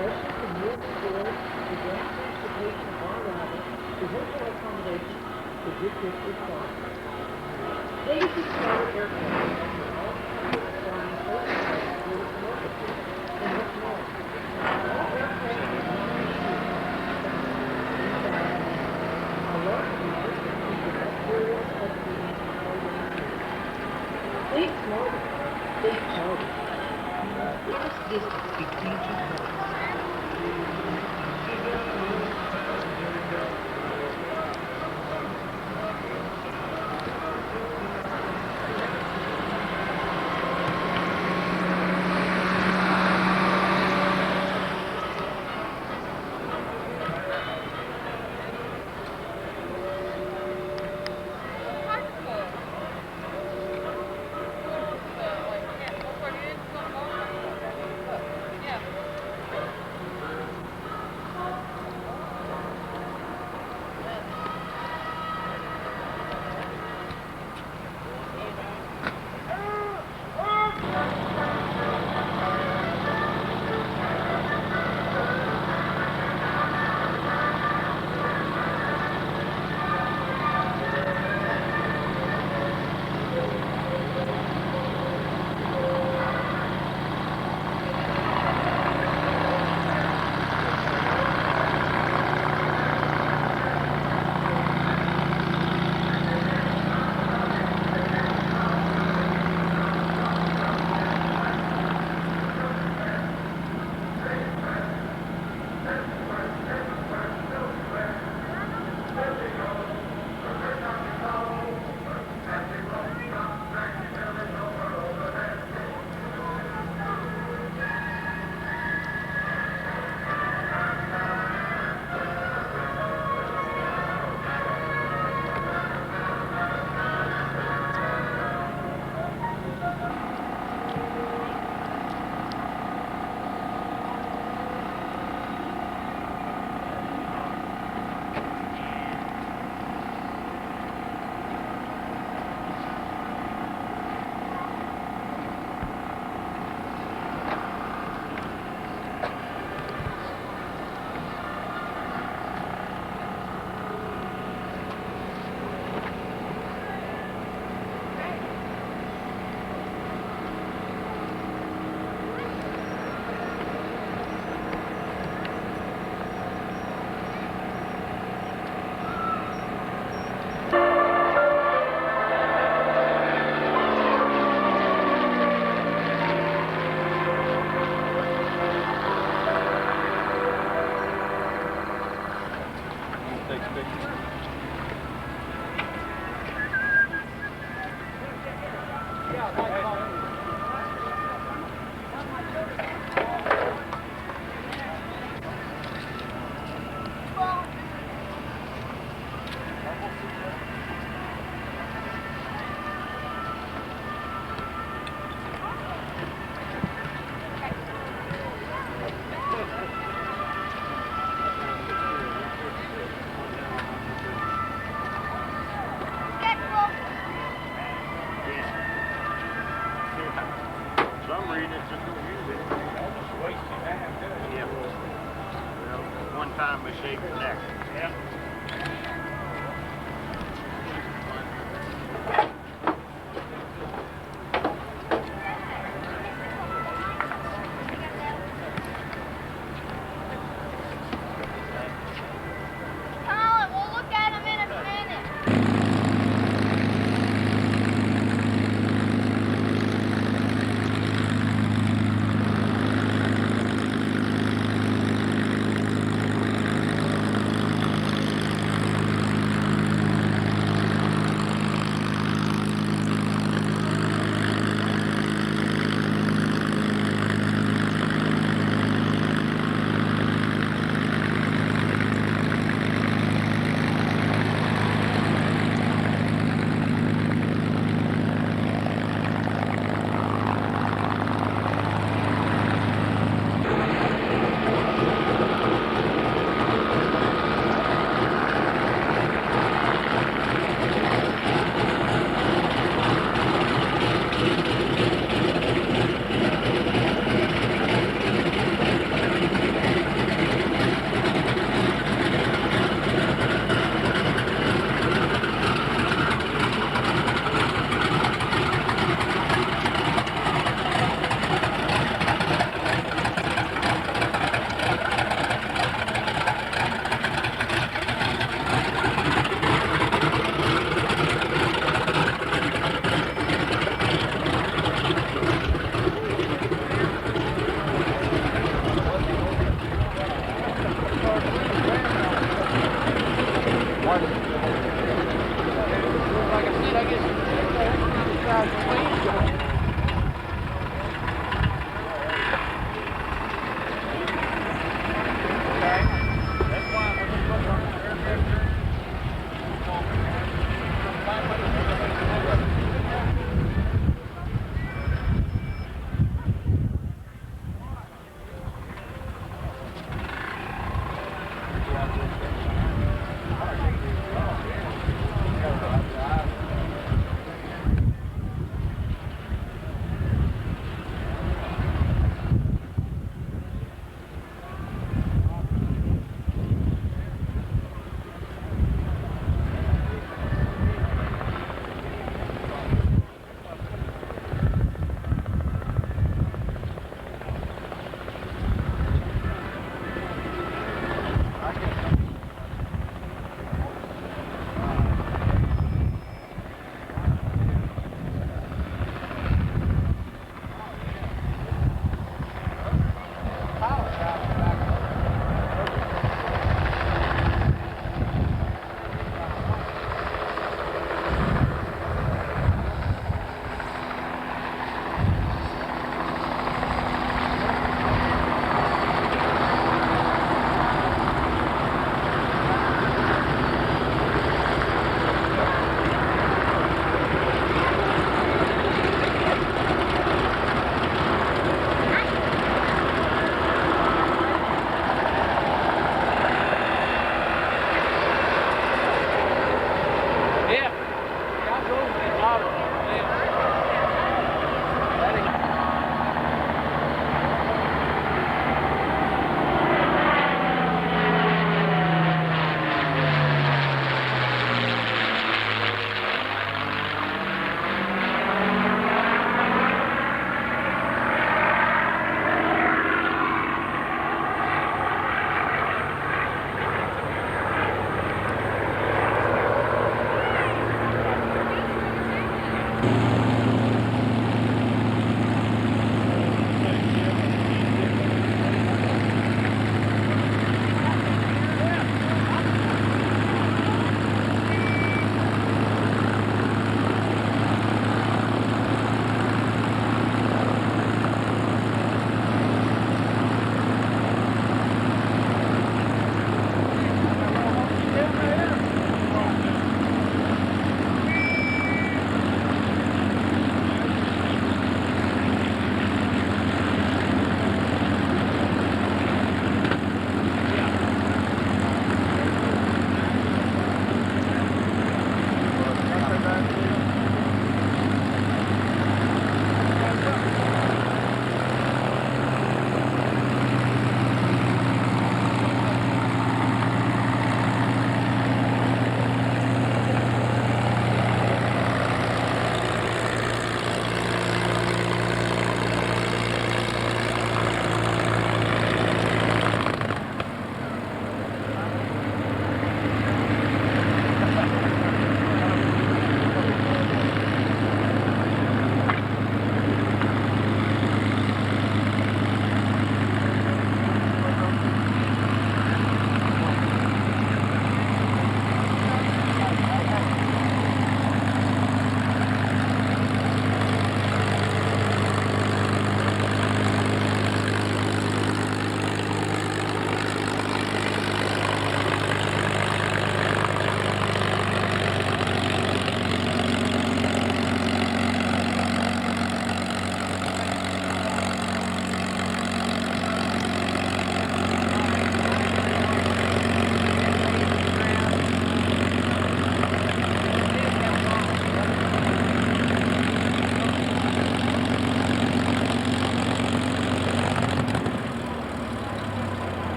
especially for meals and stores, the gas transportation of our arrival, the hotel accommodation, the district response. Legacy charter aircraft offer all kinds of flying service for the commercial fleet and much more. All aircraft are non-issued, our large users receive the material subsidies and cargo materials. Think smarter. Think harder. This district strategic goals.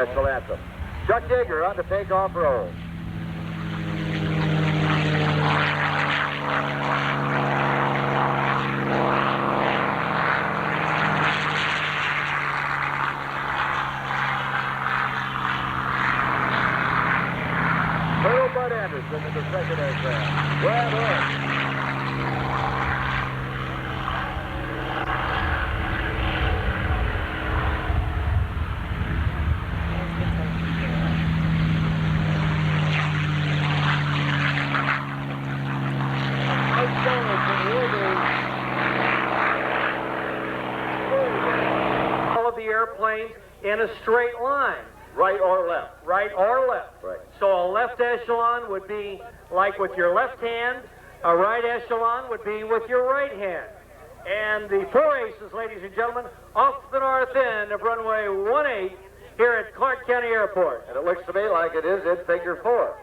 national anthem. Chuck Yeager on the takeoff roll. Colonel Bud Anderson in the second aircraft. Well done. in a straight line. Right or left? Right or left. Right. So a left echelon would be like with your left hand, a right echelon would be with your right hand. And the 4 aces, ladies and gentlemen, off the north end of runway 18 here at Clark County Airport. And it looks to me like it is in figure 4.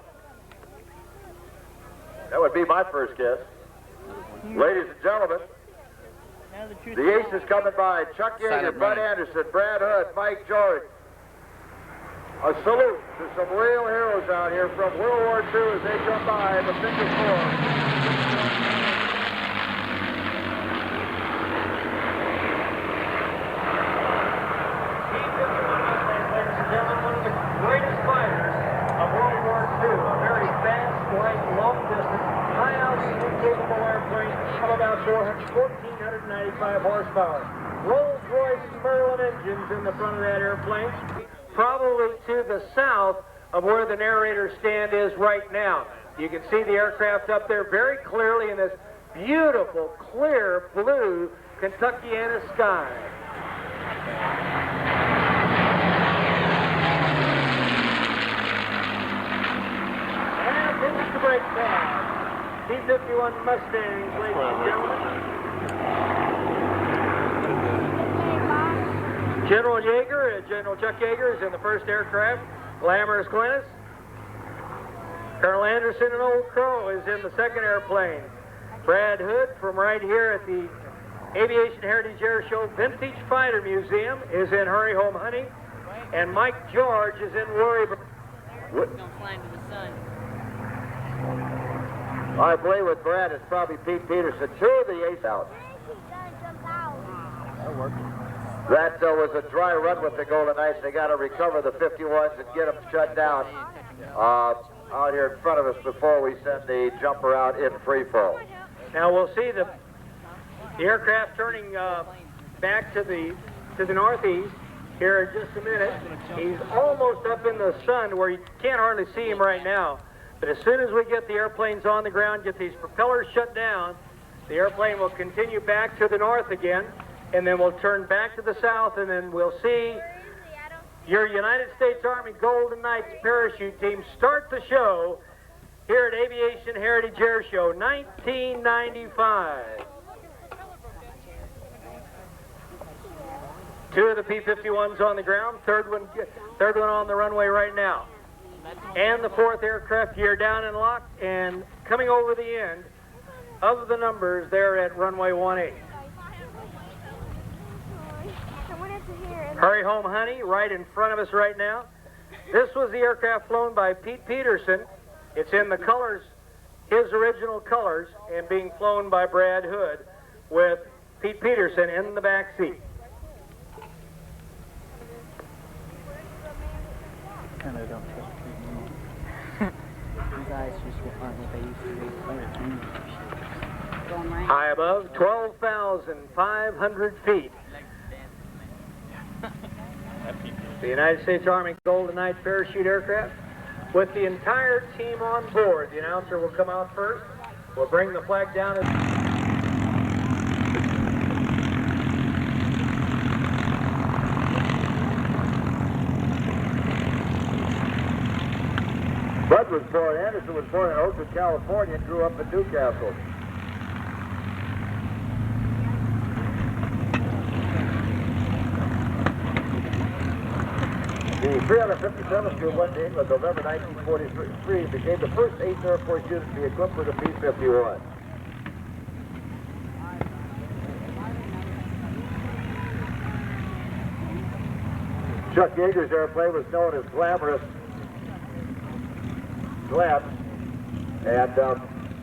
That would be my first guess. Ladies and gentlemen, the aces coming by: Chuck Yeager, Bud Anderson, Brad Hood, Mike George. A salute to some real heroes out here from World War II as they jump by the figure 1,495 horsepower. Rolls-Royce Merlin engines in the front of that airplane, probably to the south of where the narrator stand is right now. You can see the aircraft up there very clearly in this beautiful, clear blue Kentuckiana sky. And this is the brake pad. B-51 Mustangs, ladies and gentlemen. General Yeager, General Chuck Yeager is in the first aircraft. Glamorous Glen. Colonel Anderson and Old Crow is in the second airplane. Brad Hood from right here at the Aviation Heritage Air Show Vintage Fighter Museum is in Hurry Home Honey. And Mike George is in Worryburg. Don't fly into the sun. I believe with Brad it's probably Pete Peterson. 2 of the ace out. That worked. That was a dry run with the Golden Knights. They got to recover the 51s and get them shut down out here in front of us before we send the jumper out in free fall. Now we'll see the aircraft turning back to the northeast here in just a minute. He's almost up in the sun where you can't hardly see him right now. But as soon as we get the airplanes on the ground, get these propellers shut down, the airplane will continue back to the north again, and then we'll turn back to the south, and then we'll see your United States Army Golden Knights parachute team start the show here at Aviation Heritage Air Show 1995. 2 of the P-51s on the ground, third one on the runway right now. And the 4th aircraft gear down and locked and coming over the end of the numbers there at runway 18. Hurry Home Honey right in front of us right now. This was the aircraft flown by Pete Peterson. It's in the colors, his original colors, and being flown by Brad Hood with Pete Peterson in the back seat. Kind of don't trust people. You guys just get on what they used to do. High above, 12,500 feet. The United States Army Golden Knights parachute aircraft with the entire team on board. The announcer will come out first. We'll bring the flag down. Bud was born, Anderson was born in Oakland, California, and grew up in Newcastle. The 357th Group went to England November 1943 and became the first 8th Air Force unit to be equipped with a P-51. Chuck Yeager's airplane was known as Glamorous Glen, and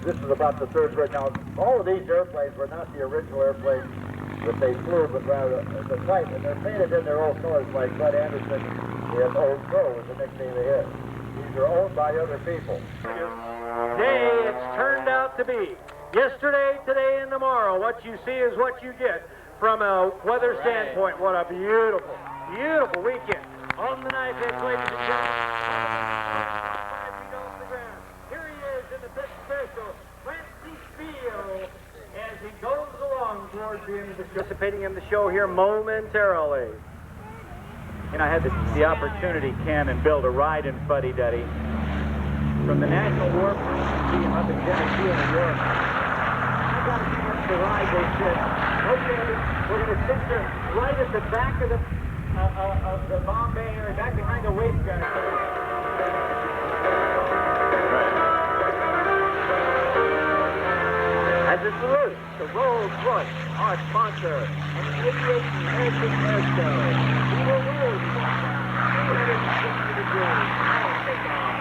this is about the 3rd bird. Now, all of these airplanes were not the original airplanes that they flew, but rather the type, and they're painted in their old colors, like Bud Anderson and Old Crow was the nickname they had. These are owned by other people. Day it's turned out to be. Yesterday, today, and tomorrow, what you see is what you get from a weather standpoint. What a beautiful, beautiful weekend. On the knife edge, ladies and gentlemen. Here he is in the pit special, Clancy Speal, as he goes along towards the end of the show. Participating in the show here momentarily. And I had the opportunity, Ken and Bill, to ride in Fuddy Duddy from the National War Museum up in Tennessee, New York. I got a chance to ride. They said, okay, we're going to sit you right at the back of the bomb bay area, back behind the waist gun. As a salute to Rolls-Royce, our sponsor, and the Aviation Heritage Air Show, we will roll you 260 degrees and take off.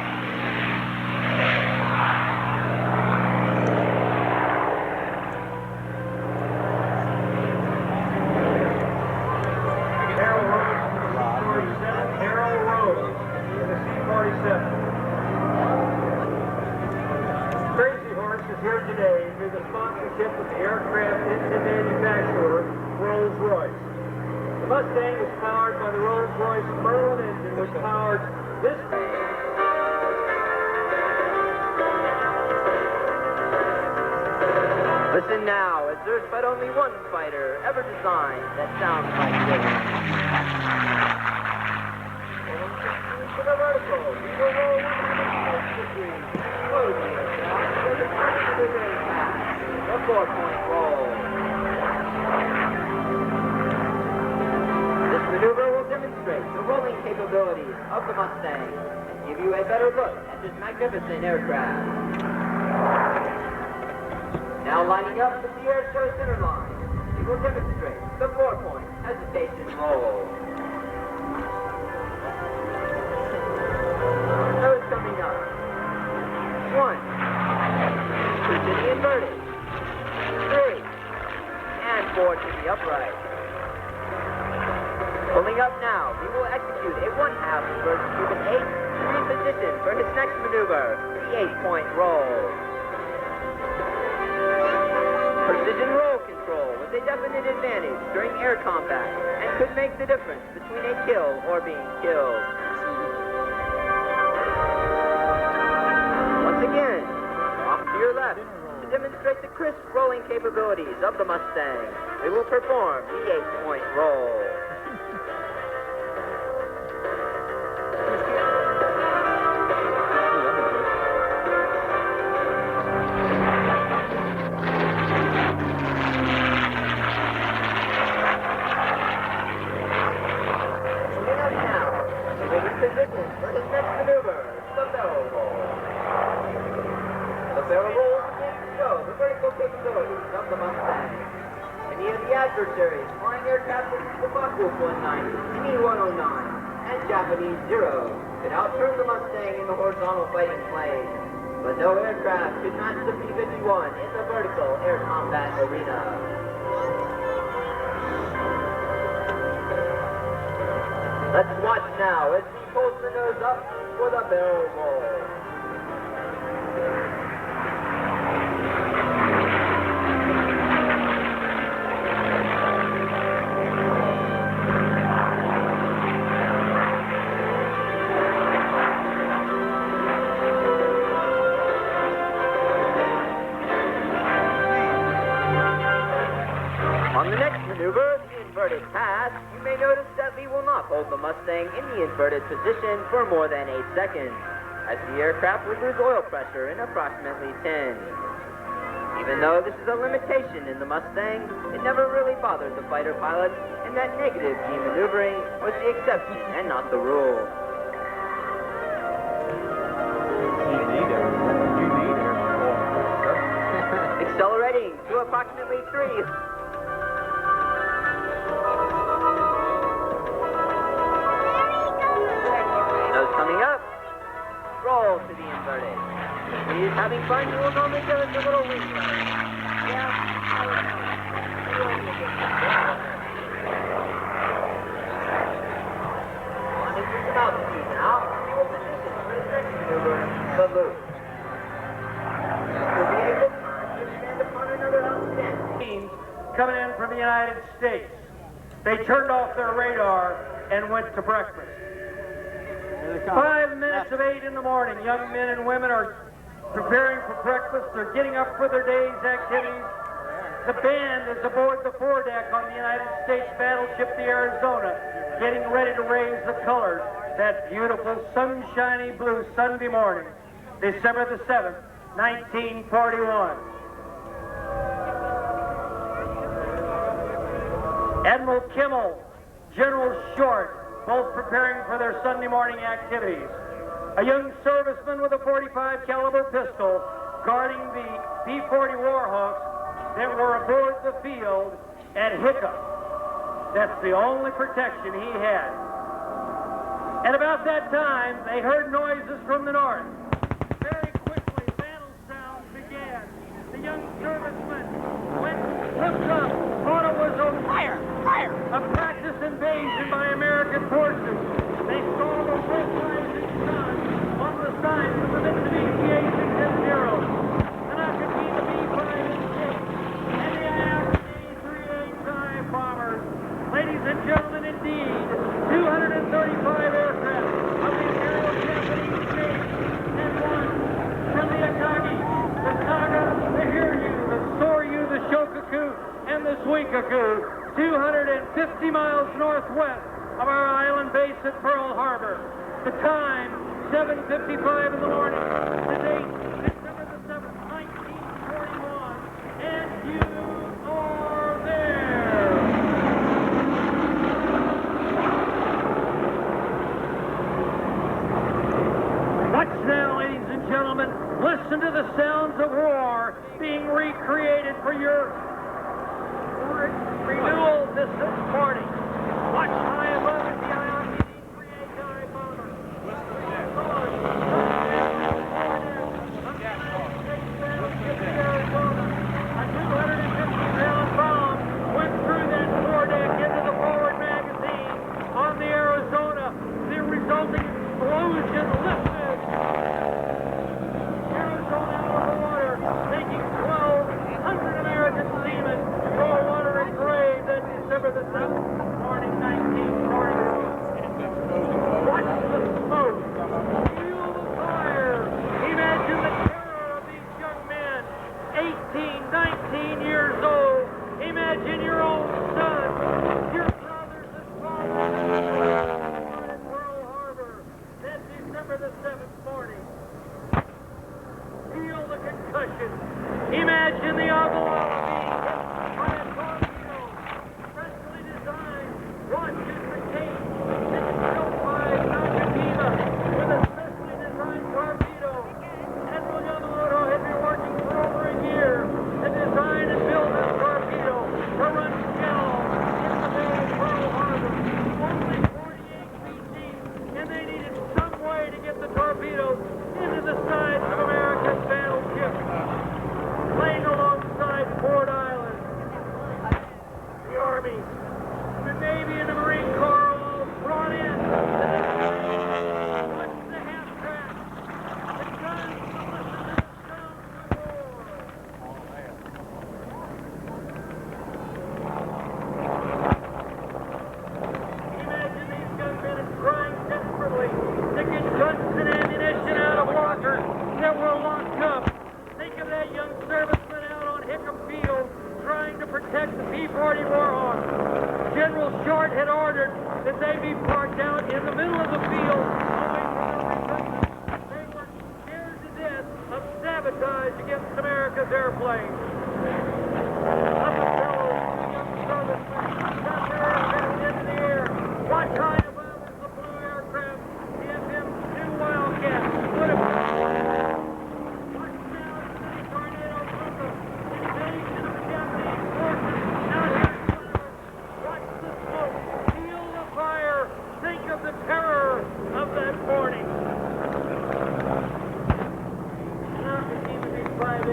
Harold Rose, the C-47. Crazy Horse is here today through the sponsorship of the aircraft engine manufacturer, Rolls-Royce. The Mustang is powered by the Rolls-Royce Merlin engine, which powered this. Listen now, as there's but only one fighter ever designed that sounds like this. To the vertical, we will roll 160 degrees. Close the aircraft, to the front of the very pass. A 4-point roll. This maneuver will demonstrate the rolling capabilities of the Mustang and give you a better look at this magnificent aircraft. Now lining up with the air show center line, we will demonstrate the 4-point hesitation roll. Nose coming up. 1, 2 to the inverted. 3, and 4 to the upright. Pulling up now, we will execute a 1/2 inverted Cuban 8 to reposition for his next maneuver, the 8-point roll. Precision roll control was a definite advantage during air combat and could make the difference between a kill or being killed. Once again, off to your left to demonstrate the crisp rolling capabilities of the Mustang. We will perform the 8-point roll. For his next maneuver, the barrel roll. The barrel roll begins to show the vertical capabilities of the Mustang. Many of the adversaries flying aircraft such as the Blackhawk 190, Me-109, and Japanese Zero could outturn the Mustang in the horizontal fighting plane. But no aircraft could match the P-51 in the vertical air combat arena. Let's watch now as he pulls the nose up for the barrel roll. On the next maneuver, the inverted pass, you may notice that we will not hold the Mustang in the inverted position for more than 8 seconds, as the aircraft would lose oil pressure in approximately 10. Even though this is a limitation in the Mustang, it never really bothered the fighter pilots, and that negative G maneuvering was the exception and not the rule. You need it. Accelerating to approximately 3. Nose coming up. Roll to the inverted. If he's having fun, you will normally give us a little wing run. On his altitude now, he will position for his next maneuver, the loop. He'll be able to stand upon another outstanding. Coming in from the United States. They turned off their radar and went to breakfast. 5 minutes of 8 in the morning. Young men and women are preparing for breakfast. They're getting up for their day's activities. The band is aboard the foredeck on the United States battleship, the Arizona. getting ready to raise the colors that beautiful sunshiny blue Sunday morning, December the 7th, 1941. Admiral Kimmel, General Short, both preparing for their Sunday morning activities. A young serviceman with a .45 caliber pistol guarding the B-40 Warhawks that were aboard the field at Hiccup. That's the only protection he had. At about that time, they heard noises from the north. Very quickly, battle sounds began. The young serviceman looked up, thought it was a practice invasion by American forces. They saw the red rising sun on the side of the Mitsubishi A610, the Nakajima B-5 and the IAC-385 bombers. Ladies and gentlemen, indeed, 235 aircraft of the Imperial Japanese Navy and one from the Akagi, the Saga, the Hiryu, the Soryu, the Shokaku, and the Suikaku, 250 miles northwest of our island base at Pearl Harbor. The time, 7:55 in the morning. The date, December the 7th, 1941. And you are there. Watch now, ladies and gentlemen. Listen to the sounds of war being recreated for your renewal this morning. Watch high above it, the IRC-385 bomber. A 250-pound bomb went through that foredeck into the forward magazine on the Arizona. The resulting explosion lifted Arizona out of the water, taking 1,200 American seamen to a watery grave that December the 7th, morning, 1941. Watch the smoke. Feel the fire. Imagine the terror of these young men, 18, 19 years old. Imagine your own son, your brothers and fathers in Pearl Harbor. That December the 7th morning. Feel the concussion. Imagine the envelope being hit by a torpedo, specially designed. Watch as the cage is built by Nakajima with a specially designed torpedo. Admiral Yamamoto had been working for over a year to design and build this torpedo to run shallow in the Bay of Pearl Harbor. Only 48 feet deep, and they needed some way to get the torpedoes into the sides of American battleships laying alongside Ford Island. The Army, the Navy, and the Marine Corps all brought in. Watch the half-track. The guns to listen to the sounds of war. Imagine these young men trying desperately to get guns and ammunition out of lockers that were locked up. Think of that young serviceman out on Hickam Field trying to protect the B-40 Warhawk. General Short had ordered that they be parked out in the middle of the field away from their replacements. They were scared to death of sabotage against America's airplanes. Up until the young servicemen got their aircraft into the air. Watch high above is the blue aircraft, the FM-2 Wildcat. What a the terror of that morning. Nakajima B-5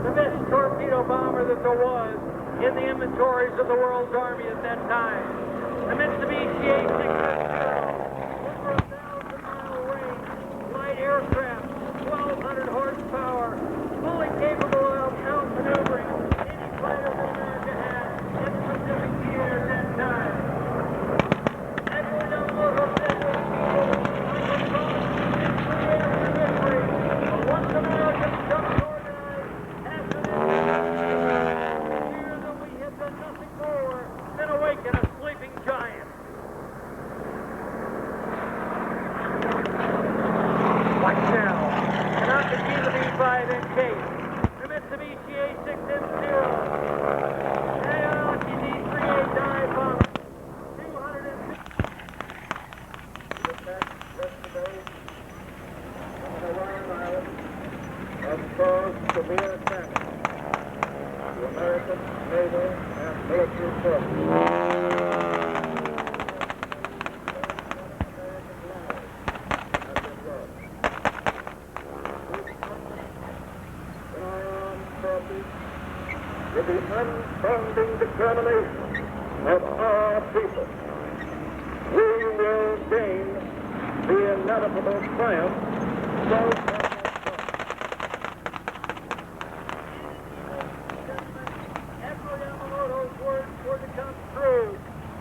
the best torpedo bomber that there was in the inventories of the world's army at that time. The Mitsubishi A610, over 1,000-mile range, light aircraft, 1,200 horsepower, fully capable of outmaneuvering any fighter that America had in the Pacific theater at that time. Once Americans jumped organized after this, fear that we had done nothing more than awaken a sleeping giant. Blackhawk shell. And out the Yeager B-25 case. The Mitsubishi A6M0. Kawasaki D389 bomber. 250. Of course, severe attack. The American naval and military forces. With the unbounding determination of our people, we will gain the inevitable triumph.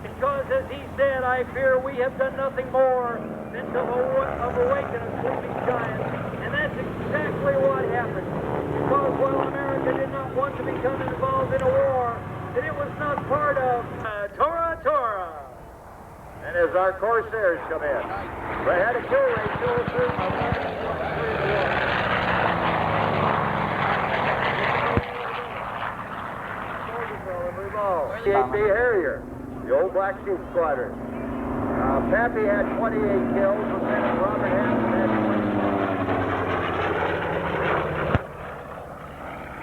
Because, as he said, I fear we have done nothing more than to awaken a sleeping giant. And that's exactly what happened. Because while America did not want to become involved in a war that it was not part of, Tora. And as our Corsairs come in, they had a kill ratio of 3 to 1. CAF Harrier, the old Black Sheep Squadron. Pappy had 28 kills, Lieutenant Robert Hanson had 20.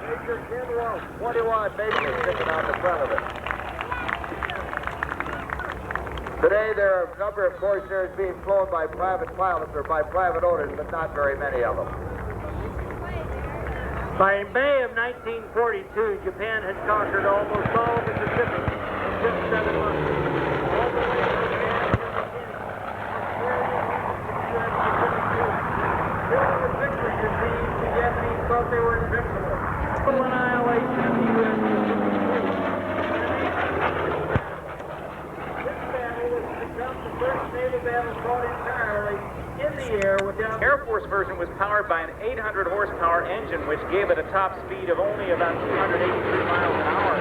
Major Ken Walsh, 21 Major sticking out the front of it. Today there are a number of Corsairs being flown by private pilots or by private owners, but not very many of them. By May of 1942, Japan had conquered almost all of the Pacific in just 7 months. All the way from Japan to the victory disease, the Japanese thought they were invincible. Total annihilation of the U.S. This battle was to become the first naval battle fought entirely in the air without... Air Force version was powered by an 800 horsepower engine, which gave it a top speed of only about 283 miles an hour.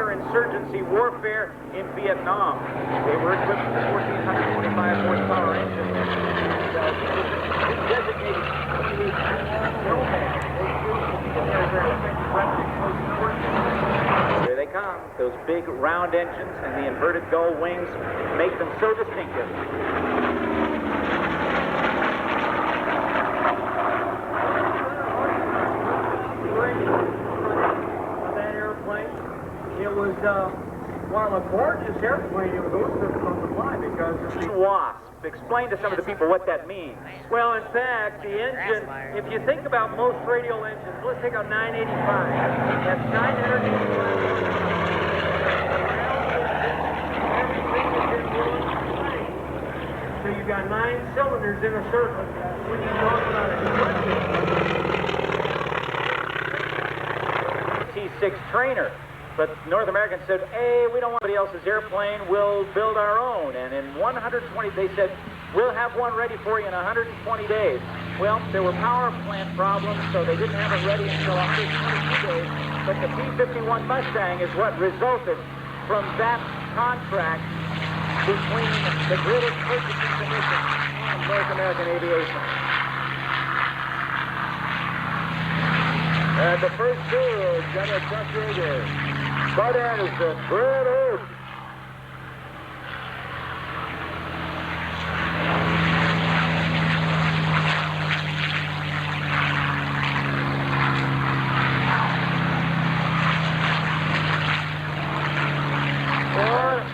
Insurgency warfare in Vietnam. They were equipped with a 1,425 horsepower engine. Designated Here they come. Those big round engines and the inverted gull wings make them so distinctive. That airplane, it was, while a gorgeous airplane, it was also difficult to fly because of the WASP. Explain to some of the people what that means. Well, in fact, the engine, if you think about most radial engines, let's take a 985. That's 985. So you've got 9 cylinders in a circle. When you talk about a T6 trainer. But North Americans said, hey, we don't want anybody else's airplane, we'll build our own. And in 120, they said, we'll have one ready for you in 120 days. Well, there were power plant problems, so they didn't have it ready until 122 days. But the B-51 Mustang is what resulted from that contract between the British Purchasing Commission and North American Aviation. And the first two is General Chuck Yeager, Bud Anderson, Brad Oak.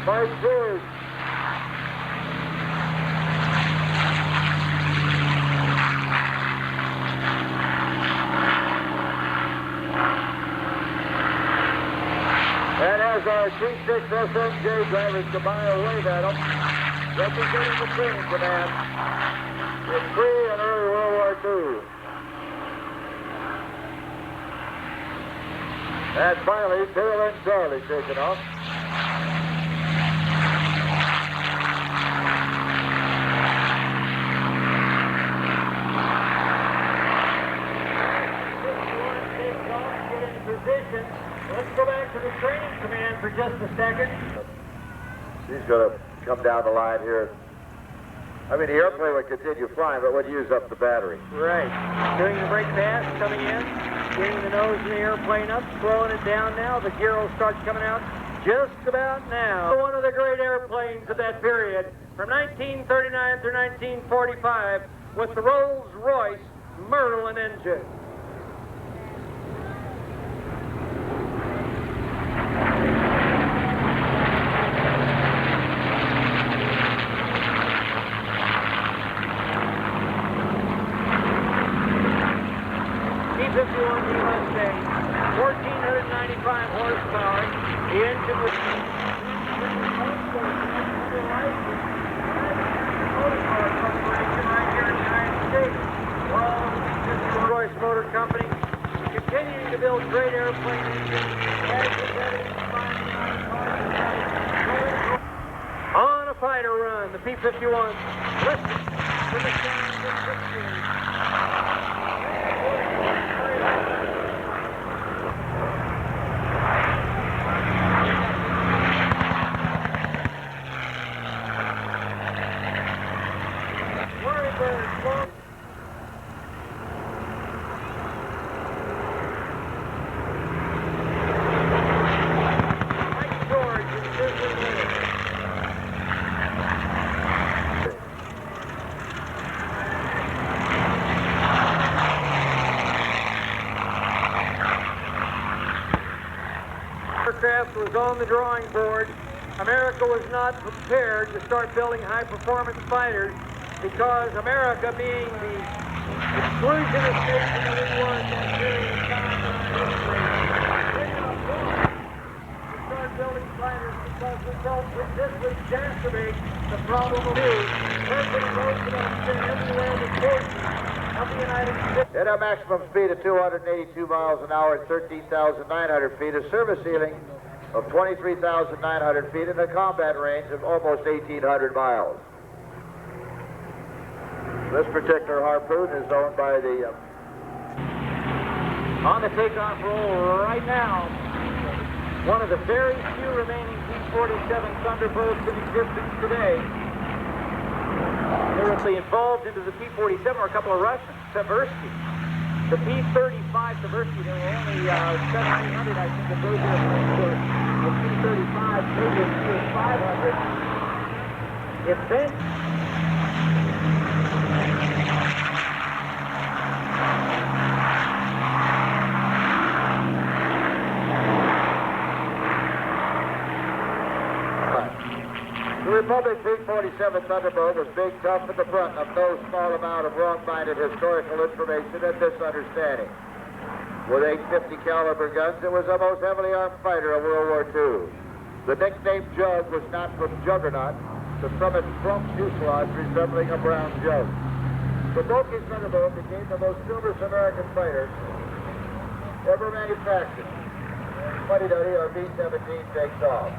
Mike George. And as our T6 SMJ drivers goodbye or wave at them, representing the training command, it's free in early World War II. And finally, Tail End Charlie taking off. Let's go back to the training command for just a second. He's going to come down the line here. I mean, the airplane would continue flying, but would use up the battery. Right. Doing the brake pass, coming in, getting the nose of the airplane up, slowing it down now. The gear will start coming out just about now. One of the great airplanes of that period, from 1939 through 1945, with the Rolls-Royce Merlin engine. B-51 Mustang, 1,495 horsepower. The engine was right here in the United States. Rolls-Royce Motor Company, continuing to build great airplane engines. On a fighter run, the P-51. Listen to the sound of victory. Aircraft was on the drawing board. America was not prepared to start building high-performance fighters because America, being the exclusionist nation that it was at that period of time in our history, did not want to start building fighters because we felt that this would exacerbate the problem of news. President Roosevelt said everywhere the forces of the United States. At a maximum speed of 282 miles an hour at 13,900 feet, a service ceiling of 23,900 feet, and a combat range of almost 1,800 miles. This particular Harpoon is owned by the... On the takeoff roll right now, one of the very few remaining P-47 Thunderbolts in existence today. Currently involved into the P-47 are a couple of Russians, Seversky. The P-35 Seversky, there were only 1,700, I think, of those airplanes. The P-35, maybe as few as 500. If then... The Republic P-47 Thunderbolt was big, tough at the front, of no small amount of wrong-minded historical information and misunderstanding. With 850 caliber guns, it was the most heavily armed fighter of World War II. The nickname Jug was not from Juggernaut, but from its front fuselage resembling a brown jug. The bulky Thunderbolt became the most numerous American fighter ever manufactured. Fuddy Duddy, our B-17, takes off.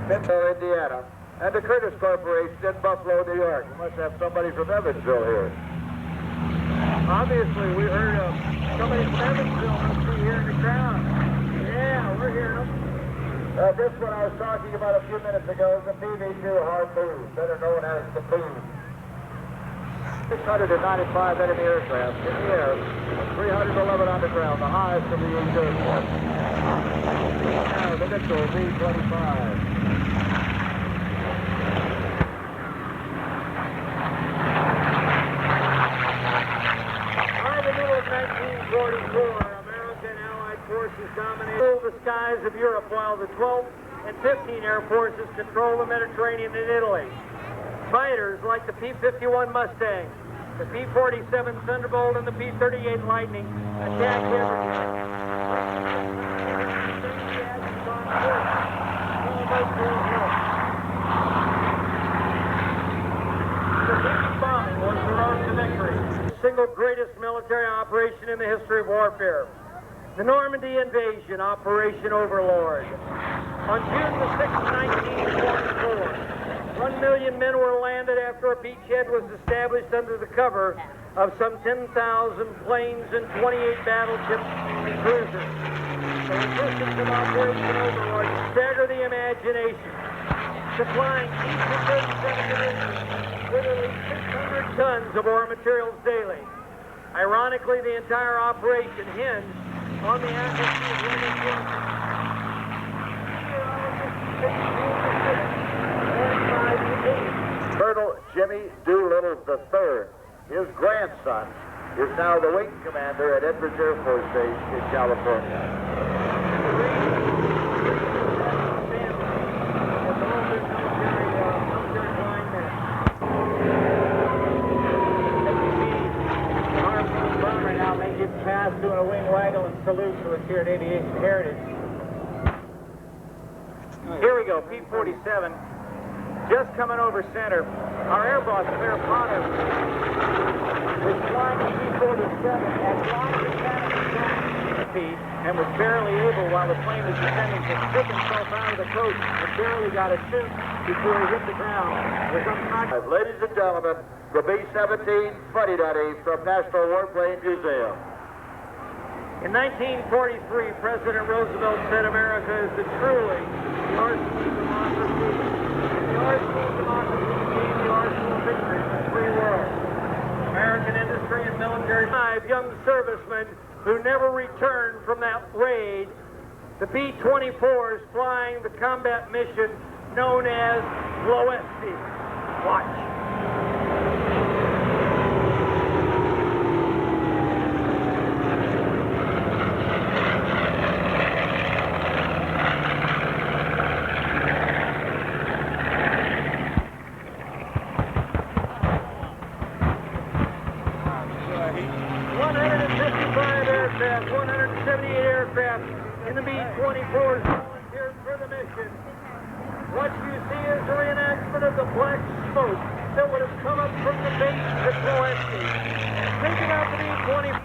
Pittsburgh, Indiana, and the Curtis Corporation in Buffalo, New York. We must have somebody from Evansville here. Obviously, we heard of somebody from Evansville must be here in the crowd. Yeah, we're hearing them. This one I was talking about a few minutes ago is the PV-2 Harpoon, better known as the Poon. 695 enemy aircraft in the air, 311 on the ground, the highest of the Yeager. Now the Mitchell B-25. American Allied forces dominated the skies of Europe while the 12th and 15 Air Forces control the Mediterranean and Italy. Fighters like the P-51 Mustang, the P-47 Thunderbolt, and the P-38 Lightning attacked everywhere. Bombing was the road to victory. Single greatest military operation in the history of warfare. The Normandy invasion, Operation Overlord. On June the 6th, 1944, 1 million men were landed after a beachhead was established under the cover of some 10,000 planes and 28 battleships and cruisers. The logistics of Operation Overlord stagger the imagination. Supplying each of 37 divisions with at least 600 tons of ore materials daily. Ironically, the entire operation hinged on the accuracy of Roman Colonel Jimmy Doolittle III, his grandson, is now the wing commander at Edwards Air Force Base in California. Harpoon bomber now making its pass doing a wing waggle and salute to us here at Aviation Heritage. Here we go, P-47. Just coming over center, our air boss, Claire Potter, was flying the P-47 at long mechanical speed and was barely able, while the plane was descending, to stick himself out of the coach and barely got a chute before he hit the ground. Ladies and gentlemen, the B-17 Fuddy Duddy from National Warplane Museum. In 1943, President Roosevelt said America is the truly the arsenal of democracy. The arsenal of democracy became the arsenal of victory in the free world. American industry and military. 5 young servicemen who never returned from that raid. The B-24s flying the combat mission known as Loesti. Watch. In the B-24s volunteered for the mission. What you see is a reenactment of the black smoke that would have come up from the base at Loesti. Think about the B-24.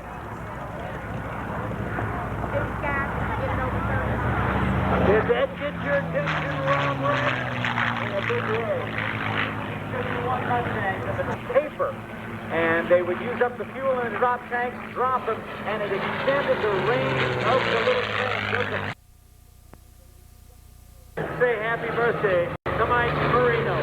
Did that get your attention, Ron Ray? In a big way. 51 Mustangs of the paper. And they would use up the fuel in the drop tanks, drop them, and it extended the range of the little tank. Say happy birthday to Mike Marino.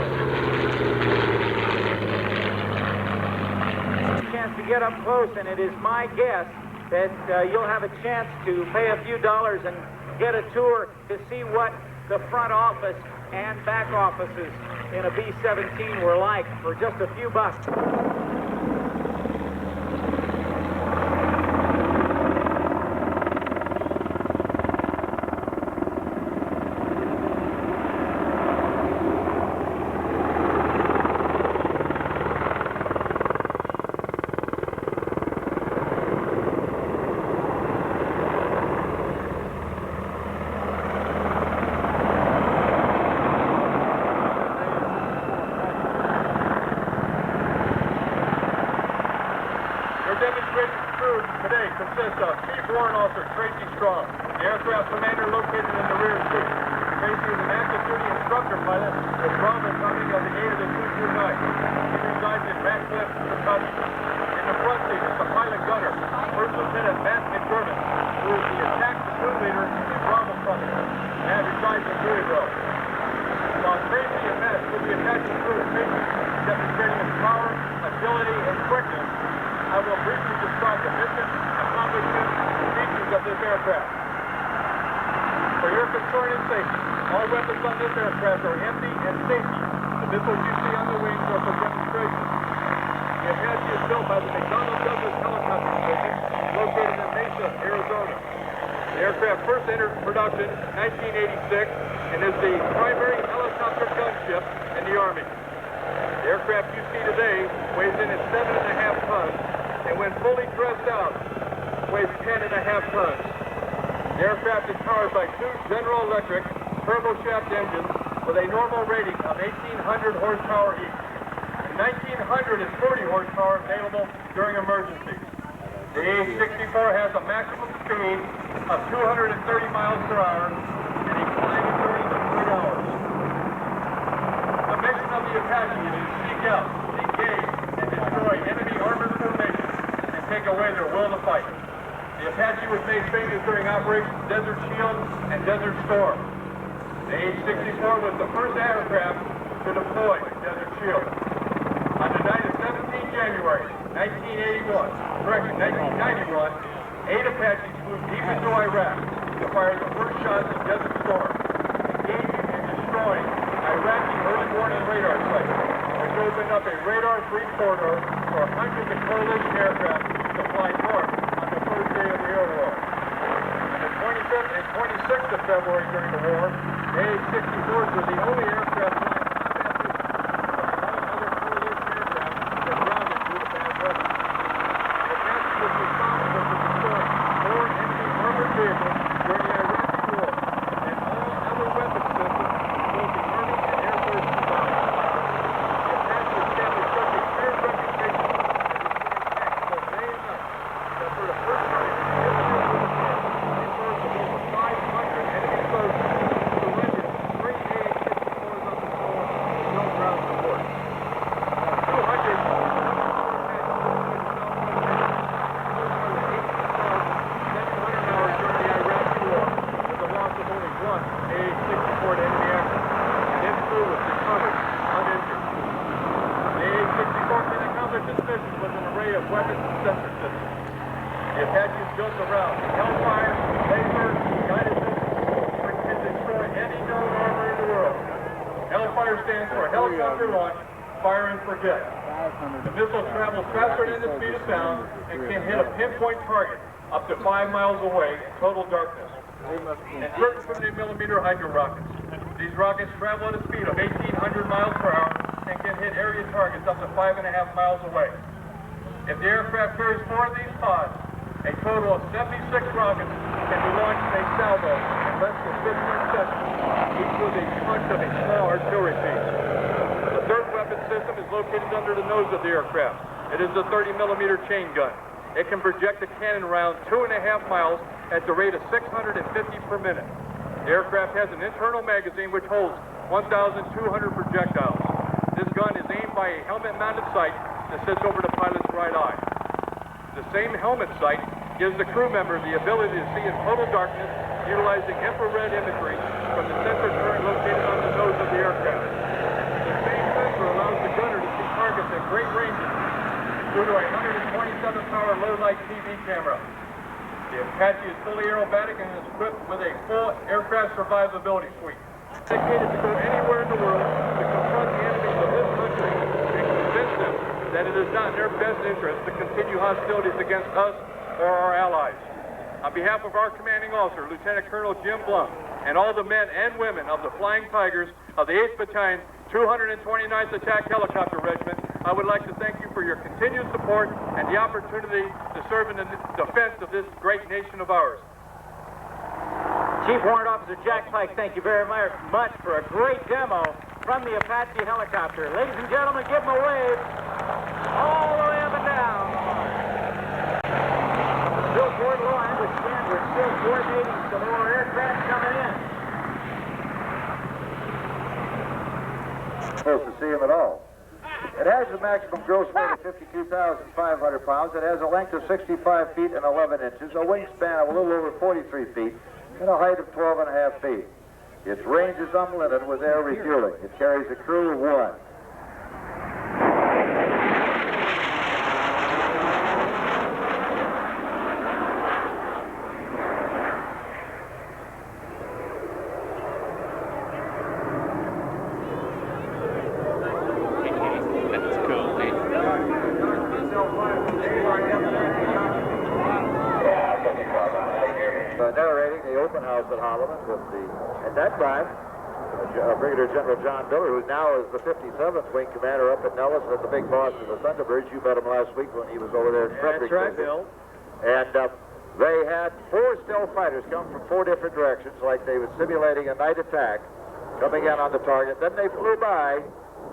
Chance to get up close, and it is my guess that you'll have a chance to pay a few dollars and get a tour to see what the front office and back offices in a B-17 were like for just a few bucks. The Apache was made famous during Operation Desert Shield and Desert Storm. The H-64 was the first aircraft to deploy Desert Shield. On the night of 17 January 1991, 1991, 8 Apaches flew deep into Iraq to fire the first shots of Desert Storm, engaging and destroying Iraqi early warning radar sites, which opened up a radar-free corridor for hundreds of coalition aircraft to fly north on the first day of the air war. On the 25th and 26th of February during the war, the A-64s were the only aircraft flying combat missions, while all other coalition aircraft were grounded due to bad weather. The Apache was responsible for destroying 4 enemy armored vehicles during the Iraqi war, and all other weapon systems, both the Army and Air Force combined. The Apache established such a clear reputation as destroying tanks both day and night, that for the first time in the history of warfare, a force of over 500 enemy soldiers surrendered 3 A-64s on the floor with no ground support. 200 was an array of weapons and sensor systems. The Apaches built around Hellfire, laser, guided missiles, which can destroy any known armor in the world. Hellfire stands for helicopter launch, fire and forget. The missile travels faster than the speed of sound and can hit a pinpoint target up to 5 miles away in total darkness. And certain 50mm hydro rockets. These rockets travel at a speed of 1,800 miles per hour and can hit area targets up to 5.5 miles away. If the aircraft carries 4 of these pods, a total of 76 rockets can be launched in a salvo in less than 15 seconds, each with a punch of a small artillery piece. The third weapon system is located under the nose of the aircraft. It is the 30mm chain gun. It can project a cannon round 2.5 miles at the rate of 650 per minute. The aircraft has an internal magazine which holds 1,200 projectiles. This gun is aimed by a helmet-mounted sight that sits over the pilot's right eye. The same helmet sight gives the crew member the ability to see in total darkness, utilizing infrared imagery from the sensor turret located on the nose of the aircraft. The same sensor allows the gunner to see targets at great ranges due to a 127-power low-light TV camera. The Apache is fully aerobatic and is equipped with a full aircraft survivability suite, dedicated to go anywhere in the world to confront the enemies of this country and convince them that it is not in their best interest to continue hostilities against us or our allies. On behalf of our commanding officer, Lieutenant Colonel Jim Blum, and all the men and women of the Flying Tigers of the 8th Battalion, 229th Attack Helicopter Regiment, I would like to thank you for your continued support and the opportunity to serve in the defense of this great nation of ours. Chief Warrant Officer Jack Pike, thank you very much for a great demo from the Apache helicopter. Ladies and gentlemen, give them a wave all the way up and down. Still toward low, I understand we're still coordinating some more aircraft coming in. Supposed to see him at all. It has a maximum gross weight of 52,500 pounds. It has a length of 65 feet and 11 inches, a wingspan of a little over 43 feet, and a height of 12.5 feet. Its range is unlimited with air refueling. It carries a crew of 1. Narrating the open house at Holloman with at that time, Brigadier General John Miller, who now is the 57th Wing Commander up at Nellis and the big boss of the Thunderbirds. You met him last week when he was over there in Frederick. That's right, Bill. And they had 4 stealth fighters come from 4 different directions, like they were simulating a night attack, coming in on the target. Then they flew by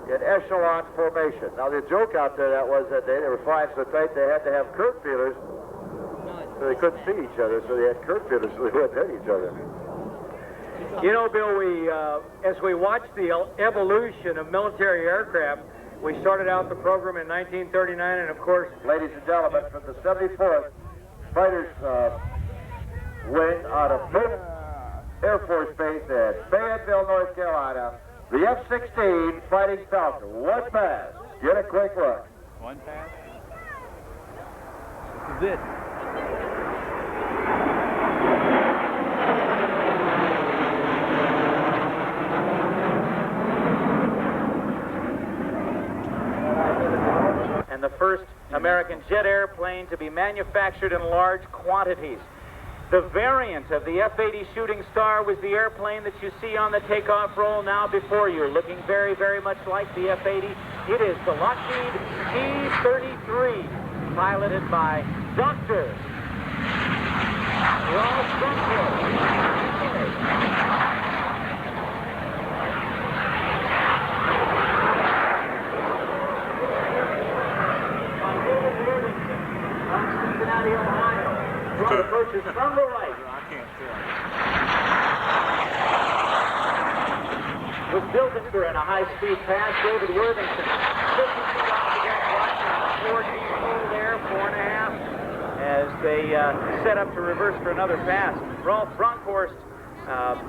in echelon formation. Now, the joke out there that was that day, they were flying so tight they had to have curve feelers so they couldn't see each other, so they had curve feelers so they wouldn't hit each other. You know, Bill, as we watched the evolution of military aircraft, we started out the program in 1939, and of course... Ladies and gentlemen, from the 74th Fighters wing out of Pope Air Force Base at Fayetteville, North Carolina. The F-16 Fighting Falcon. One pass. Get a quick look. One pass. This is it. And the first American jet airplane to be manufactured in large quantities. The variant of the F-80 Shooting Star was the airplane that you see on the takeoff roll now before you, looking very, very much like the F-80. It is the Lockheed T-33, piloted by Dr. Ralph Brunko. Cincinnati, Ohio. Drone approaches from the right. I can't see it. Was built in a high-speed pass. David Worthington, 50 feet off the deck, watching the 4G full there, 4.5, as they set up to reverse for another pass. Rolf Bronkhorst,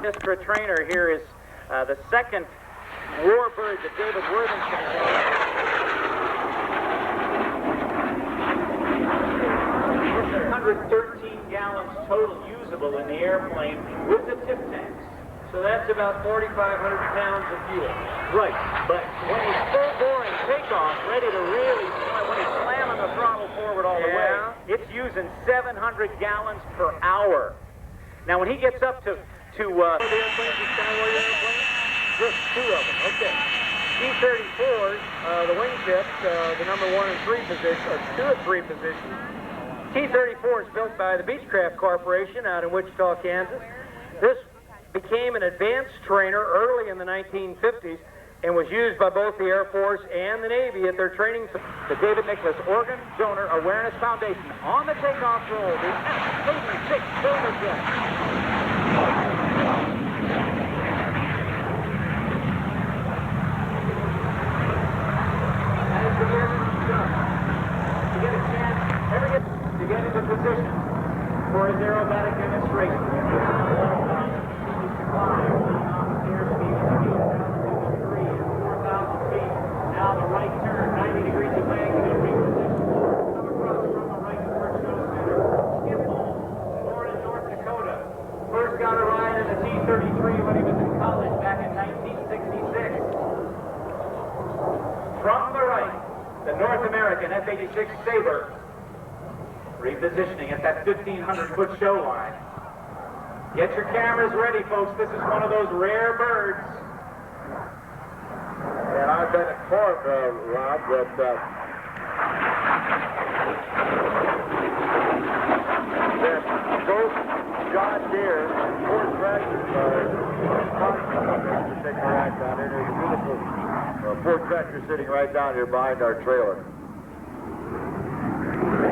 Iskra trainer here, is the second warbird that David Worthington has. 113 gallons total usable in the airplane with the tip tanks. So that's about 4,500 pounds of fuel. Right, but when he's full boring takeoff, ready to really, when he's slamming the throttle forward all the way, it's using 700 gallons per hour. Now when he gets up to the airplanes, just two of them, okay. T-34s, the wingtips, the number 1 and 3 position, or 2 and 3 position. T-34 is built by the Beechcraft Corporation out in Wichita, Kansas. This became an advanced trainer early in the 1950s and was used by both the Air Force and the Navy at their training. The David Nicholas Organ Donor Awareness Foundation on the takeoff roll, the F-86 Silverjet. That is the emergency jump. To get a chance, to get into position for his aerobatic demonstration. Now the right turn, 90 degrees of angle, and reposition. Come across from the right towards show center. Skip home, Florida, North Dakota. First got a ride in the T-33 when he was in college back in 1966. From the right, the North American F-86 Sabre. Repositioning at that 1,500-foot show line. Get your cameras ready, folks. This is one of those rare birds. And I've been informed, Rob, that both John Deere and Ford tractors are sitting right down there. There's a beautiful Ford tractor sitting right down here behind our trailer.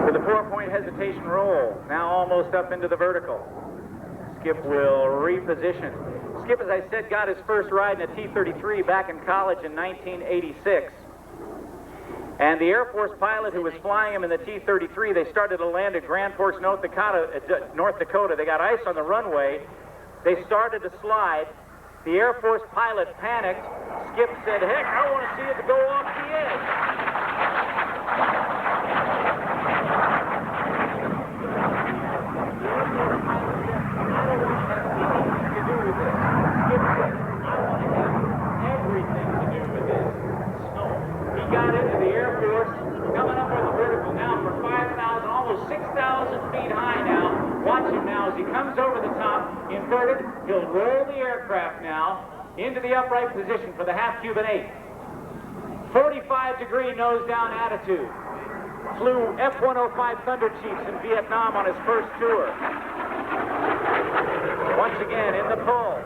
With a 4-point hesitation roll, now almost up into the vertical. Skip will reposition. Skip, as I said, got his first ride in a T-33 back in college in 1986. And the Air Force pilot who was flying him in the T-33, they started to land at Grand Forks, North Dakota. They got ice on the runway. They started to slide. The Air Force pilot panicked. Skip said, heck, I want to see it go off the edge. Got into the Air Force, coming up on the vertical now for 5,000, almost 6,000 feet high now. Watch him now as he comes over the top, inverted. He'll roll the aircraft now into the upright position for the half-Cuban 8. 45-degree nose-down attitude. Flew F-105 Thunder Chiefs in Vietnam on his first tour. Once again, in the pull.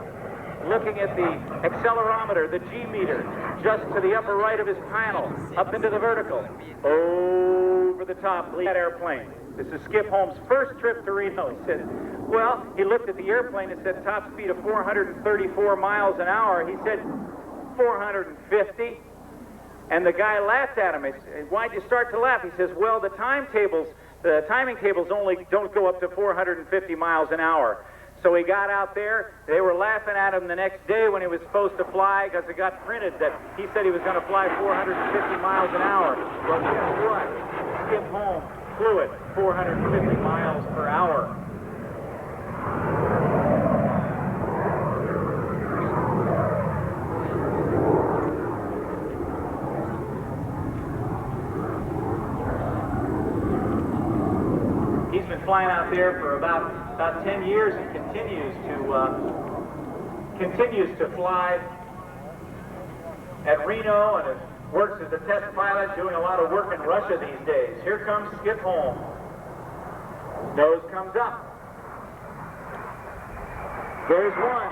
Looking at the accelerometer, the G-meter, just to the upper right of his panel, up into the vertical, over the top, that airplane. This is Skip Holmes' first trip to Reno. He said, well, he looked at the airplane, it said top speed of 434 miles an hour. He said, 450. And the guy laughed at him. He said, why'd you start to laugh? He says, well, the timetables the timing tables only don't go up to 450 miles an hour. So he got out there. They were laughing at him the next day when he was supposed to fly because it got printed that he said he was going to fly 450 miles an hour. Well, guess what? Skip home flew it 450 miles per hour. He's been flying out there for about 10 years and continues to fly at Reno and works as a test pilot, doing a lot of work in Russia these days. Here comes Skip home. Nose comes up. There's one.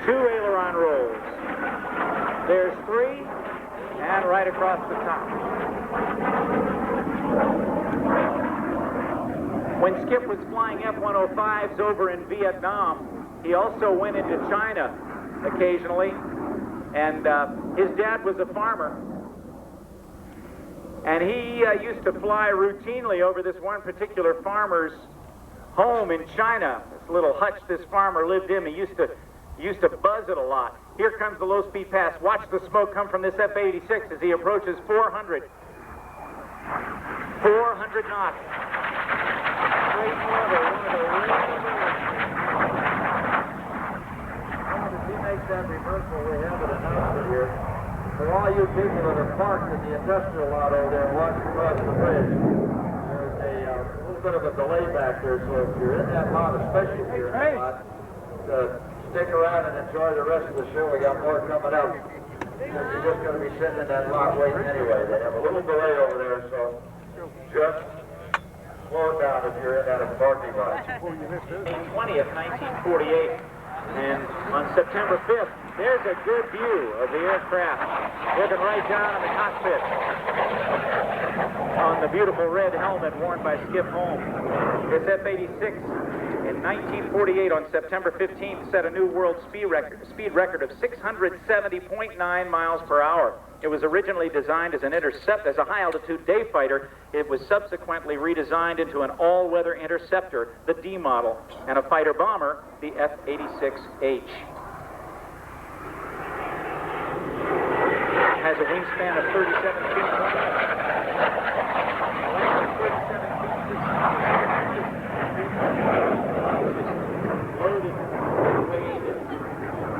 2 aileron rolls. There's 3, and right across the top. When Skip was flying F-105s over in Vietnam, he also went into China occasionally, and his dad was a farmer. And he used to fly routinely over this one particular farmer's home in China. This little hutch this farmer lived in. He used to buzz it a lot. Here comes the low-speed pass. Watch the smoke come from this F-86 as he approaches 400. 400 knots. Straight level, If he makes that reversal, we have an announcement here. For all you people that are parked in the industrial lot over there and watch across the bridge, there's a little bit of a delay back there, so if you're in that lot, especially if you're in that lot, stick around and enjoy the rest of the show. We got more coming up. You're just going to be sitting in that lot waiting anyway. They have a little delay over there, so just slow it down if you're in that parking lot. 20th, 1948. And on September 5th, there's a good view of the aircraft. Looking right down in the cockpit on the beautiful red helmet worn by Skip Holmes. This F-86 in 1948 on September 15th set a new world speed record of 670.9 miles per hour. It was originally designed as a high-altitude day fighter. It was subsequently redesigned into an all-weather interceptor, the D model, and a fighter bomber, the F-86H. It has a wingspan of 37 feet.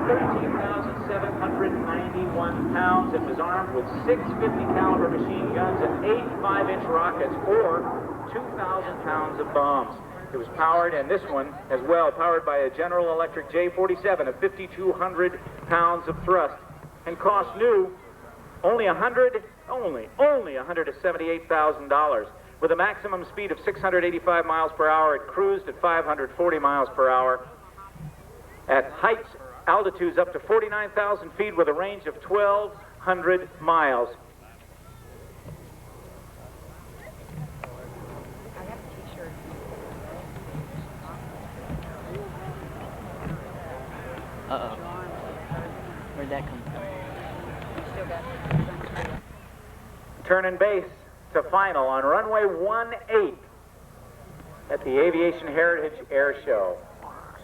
13,791 pounds. It was armed with 6 50-caliber machine guns and 8 5-inch rockets, or 2,000 pounds of bombs. It was powered, and this one as well, powered by a General Electric J-47 of 5,200 pounds of thrust, and cost new only $178,000. With a maximum speed of 685 miles per hour, it cruised at 540 miles per hour. At heights, altitudes up to 49,000 feet with a range of 1,200 miles. I have a t-shirt. Uh-oh. Where'd that come from? Still got it. Turning base to final on runway 18 at the Aviation Heritage Air Show.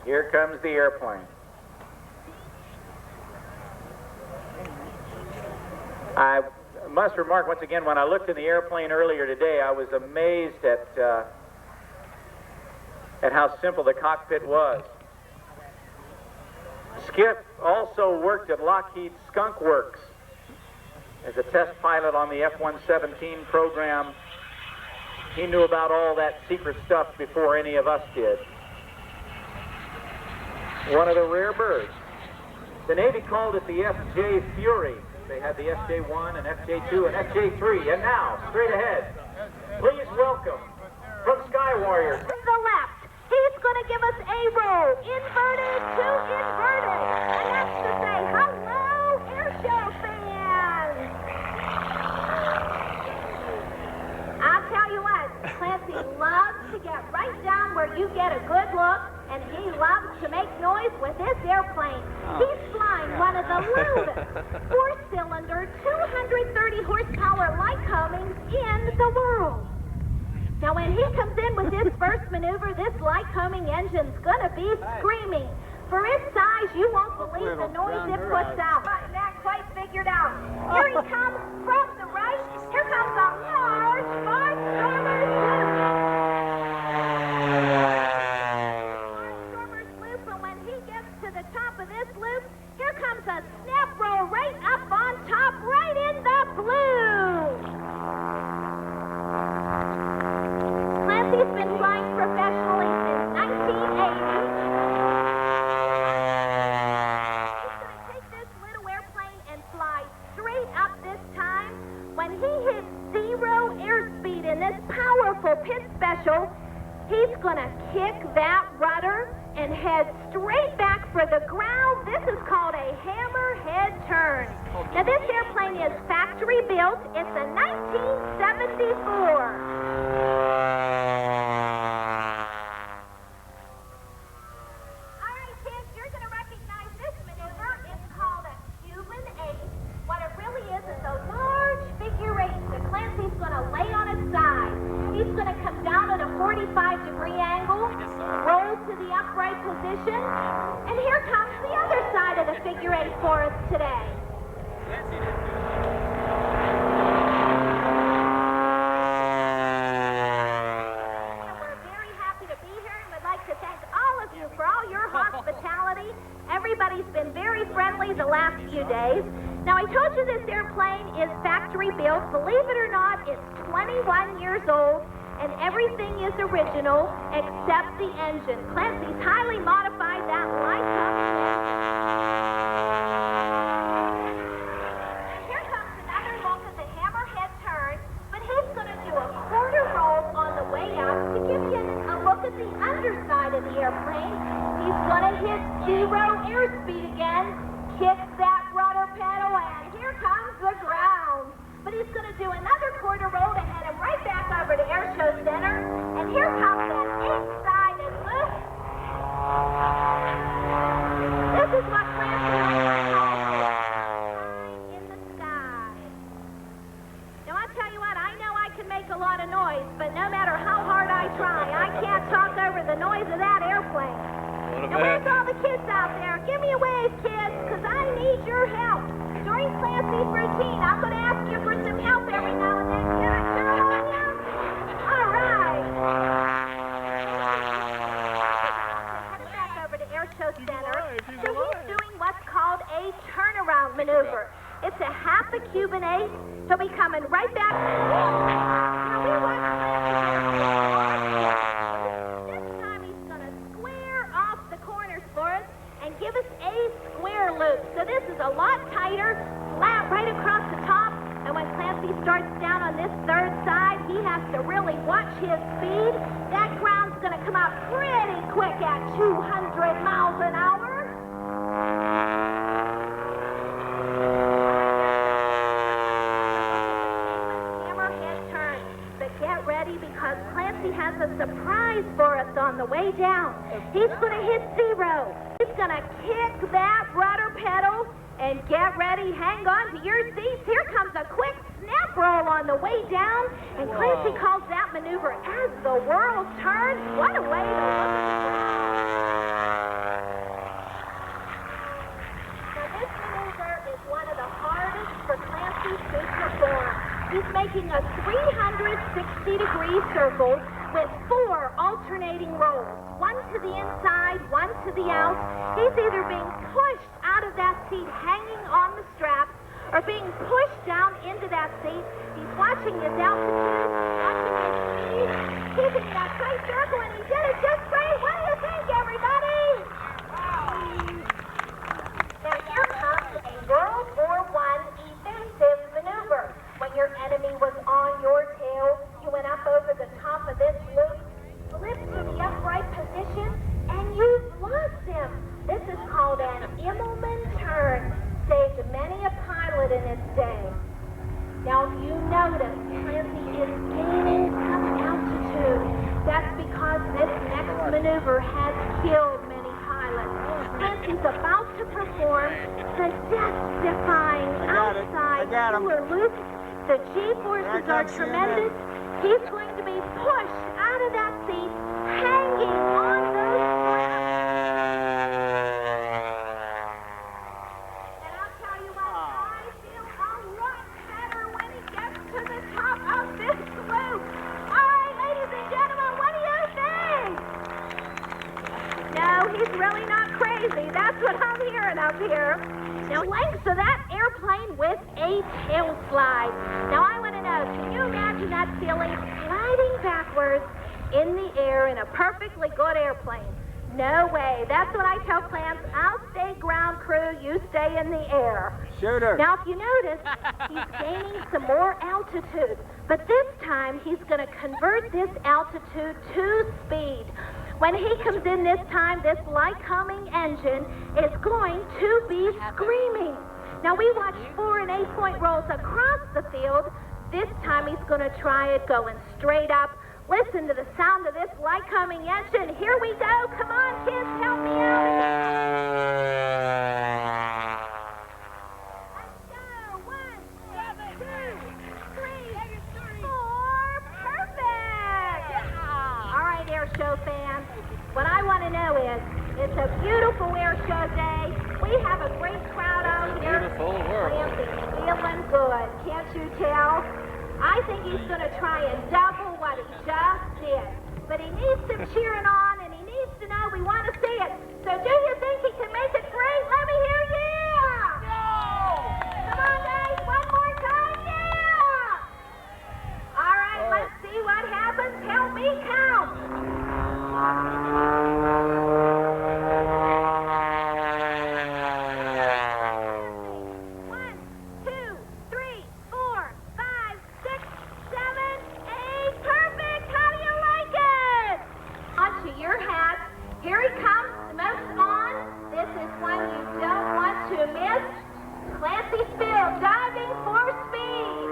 Here comes the airplane. I must remark once again, when I looked in the airplane earlier today, I was amazed at how simple the cockpit was. Skip also worked at Lockheed Skunk Works as a test pilot on the F-117 program. He knew about all that secret stuff before any of us did. One of the rare birds. The Navy called it the FJ Fury. They had the FJ-1 and FJ-2 and FJ-3. And now, straight ahead, please welcome, from Sky Warriors. To the left, he's going to give us a roll, inverted to inverted. And that's to say, hello, airshow fans. I'll tell you what, Clancy loves to get right down where you get a good look, and he loves to make noise with this airplane. He's flying one of the loudest four-cylinder, 230 horsepower Lycomings in the world. Now, when he comes in with this first maneuver, this light-combing engine's gonna be screaming. For its size, you won't believe the noise it puts out. Not quite figured out. Here he comes from the right. Here comes a large five-stormer sloop. Five-stormer sloop, and when he gets to the top of this loop, here comes a snap roll right up on top, right in the blue. Clancy's been flying professionally since 1980. He's going to take this little airplane and fly straight up this time. When he hits 0 airspeed in this powerful pit special, he's going to kick that rudder and head straight back for the ground. This is called a hammerhead turn. Now, this airplane is factory built. It's a 1974. All right, kids, you're going to recognize this maneuver. It's called a Cuban 8. What it really is a large figure 8 that Clancy's going to lay on its side. He's going to come down at a 45-degree angle, roll to the upright position, and here comes the other side of the figure 8 for us today. We're very happy to be here and would like to thank all of you for all your hospitality. Everybody's been very friendly the last few days. Now, I told you this airplane is factory built. Believe it or not, it's 21 years old, and everything is original except the engine. Clancy's highly modified that light-combing engine. And here comes another look at the hammerhead turn, but he's going to do a quarter roll on the way up to give you a look at the underside of the airplane. He's going to hit 0 airspeed again, kick that rudder pedal, and here comes the ground. But he's going to do another quarter roll to head him right back over to Air Show Center. And here comes that 8-sided loop. This is what Clancy calls in the sky. Now, I'll tell you what, I know I can make a lot of noise, but no matter how hard I try, I can't talk over the noise of that airplane. Now, where's all the kids out there? Give me a wave, kids, because I need your help. During Clancy's routine, I'm going to ask you for some help every now and then. Can I count on you? All right. Head back over to Air Show Center. So he's doing what's called a turnaround maneuver. It's a half a Cuban 8. He'll be coming right back. Now, we watch Clancy. This time he's going to square off the corners for us and give us a square loop. So this is a lot tighter, flat right across the top. And when Clancy starts down on this third side, he has to really watch his speed. That ground's going to come out pretty quick at 200 miles an hour. Hammerhead turn. But get ready because Clancy has a surprise for us on the way down. He's going to hit 0. He's going to kick that rudder pedal and get ready. Hang on to your seats. Here comes a quick snap roll on the way down. And Clancy calls that maneuver as the world turns. What a way to look at the Now, this maneuver is one of the hardest for Clancy to perform. He's making a 360-degree circle with 4 alternating rolls, one to the inside, one to the out. He's either being pushed out of that seat hanging on the straps or being pushed down into that seat. He's watching his altitude, watching his speed, keeping that tight circle, and he did it just great. What do you think, everybody? Now here comes a World War I evasive maneuver. When your enemy was on your tail, you went up over the top of this loop, flipped to the upright position, and you lost him. This is called an Immelman turn. Saved many a pilot in its day. Now, if you notice, Clancy is gaining some altitude. That's because this next maneuver has killed many pilots. Clancy's about to perform the death-defying outside sewer loop. The G-forces are tremendous. He's going to be be pushed out of that seat, hanging on those straps. And I'll tell you what, I feel a lot better when he gets to the top of this loop. All right, ladies and gentlemen, what do you think? No, he's really not crazy. That's what I'm hearing up here. Now, lengths of that airplane with a tail slide. Now, I want to know, can you imagine that feeling, sliding backwards in the air in a perfectly good airplane? No way. That's what I tell Clance. I'll stay ground crew, you stay in the air. Shooter. Now, if you notice, he's gaining some more altitude. But this time, he's going to convert this altitude to speed. When he comes in this time, this light-humming engine is going to be screaming. Now, we watched 4 and 8 point rolls across the field. This time, he's going to try it going straight up. Listen to the sound of this light-humming engine. Here we go. Come on, kids, help me out. Let's go. 1, 2, 3, 4. Perfect. All right, air show fans. What I want to know is, it's a beautiful air show day. We have a great crowd out here. Beautiful world. Clancy's feeling good. Can't you tell? I think he's going to try and double what he just did. But he needs some cheering on, and he needs to know we want to see it. So do you think he can make it great? Let me hear yeah! No! Come on, guys. One more time. Yeah! All right, let's see what happens. Help me count. 1, 2, 3, 4, 5, 6, 7, 8. Perfect. How do you like it? Onto your hat. Here he comes. Smoke's on. This is one you don't want to miss. Clancy Speal diving for speed.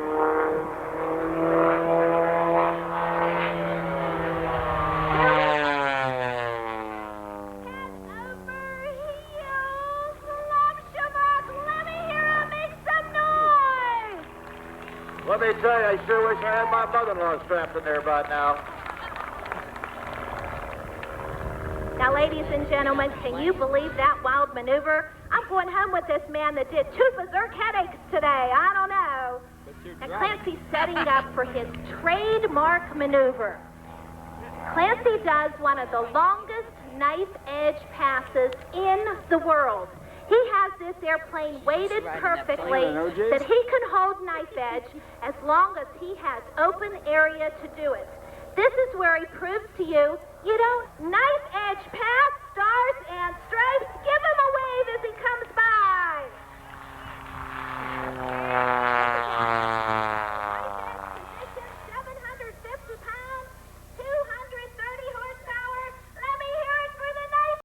Let me tell you, I sure wish I had my mother-in-law strapped in there by now. Now, ladies and gentlemen, can you believe that wild maneuver? I'm going home with this man that did 2 berserk headaches today. I don't know. And Clancy's setting up for his trademark maneuver. Clancy does one of the longest knife edge passes in the world. He has this airplane weighted perfectly that he can hold knife edge as long as he has open area to do it. This is where he proves to you, knife edge pass, stars and stripes